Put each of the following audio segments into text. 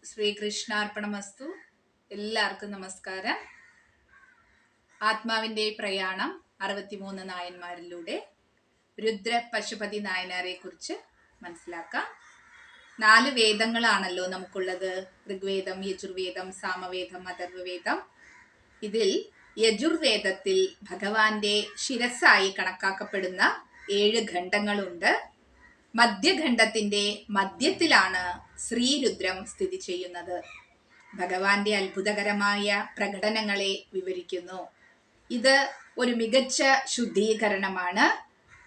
ശ്രീകൃഷ്ണാർപ്പണമസ്തു. എല്ലാവർക്കും നമസ്കാരം. ആത്മാവിന്റെ പ്രയാണം 63 നായന്മാരിലൂടെ രുദ്ര പശുപതി നായനാരെ കുറിച്ച് മനസ്സിലാക്കാം. 4 വേദങ്ങളാണല്ലോ നമുക്കുള്ളത്: ഋഗ്വേദം, യജുർവേദം, സാമവേദം, അഥർവവേദം. ഇതിൽ യജുർവേദത്തിൽ ഭഗവാന്റെ ശിരസ്സായി കണക്കാക്കപ്പെടുന്ന 7 ഖണ്ഡങ്ങളുണ്ട്. മധ്യഖണ്ഡത്തിന്റെ മധ്യത്തിലാണ് ശ്രീരുദ്രം സ്ഥിതി ചെയ്യുന്നത്. ഭഗവാന്റെ അത്ഭുതകരമായ പ്രകടനങ്ങളെ വിവരിക്കുന്നു. ഇത് ഒരു മികച്ച ശുദ്ധീകരണമാണ്.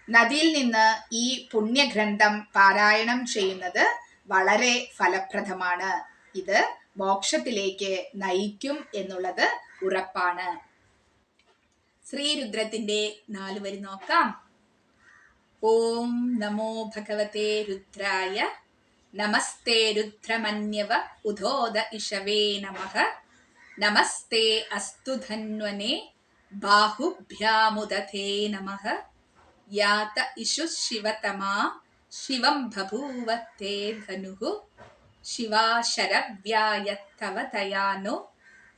നദിയിൽ നിന്ന് ഈ പുണ്യഗ്രന്ഥം പാരായണം ചെയ്യുന്നത് വളരെ ഫലപ്രദമാണ്. ഇത് മോക്ഷത്തിലേക്ക് നയിക്കും എന്നുള്ളത് ഉറപ്പാണ്. ശ്രീരുദ്രത്തിന്റെ 4 വരി നോക്കാം. ഓം നമോ ഭഗവതേ രുദ്രായ നമസ്തേ രുദ്രമന്യവ ഉദോദ ഇഷവേ നമഃ നമസ്തേ അസ്തു ധന്വനേ ബാഹുഭ്യാമുദധേ നമഃ യാത ഇഷു ശിവതമാ ശിവം ബഭൂവ തേ ധനുഃ ശിവാശരവ്യായത്തവ തയാനോ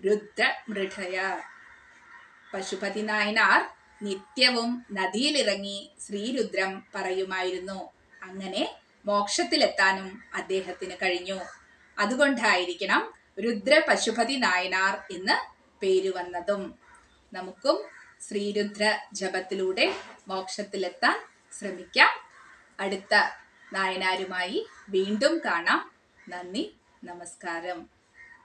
രുദ്രമൃഢയ. പശുപതി നായനാർ നിത്യവും നദിയിലിറങ്ങി ശ്രീരുദ്രം പറയുമായിരുന്നു. അങ്ങനെ മോക്ഷത്തിലെത്താനും അദ്ദേഹത്തിന് കഴിഞ്ഞു. അതുകൊണ്ടായിരിക്കണം രുദ്ര പശുപതി നായനാർ എന്ന് പേര് വന്നതും. നമുക്കും ശ്രീരുദ്ര ജപത്തിലൂടെ മോക്ഷത്തിലെത്താൻ ശ്രമിക്കാം. അടുത്ത നായനാരുമായി വീണ്ടും കാണാം. നന്ദി, നമസ്കാരം.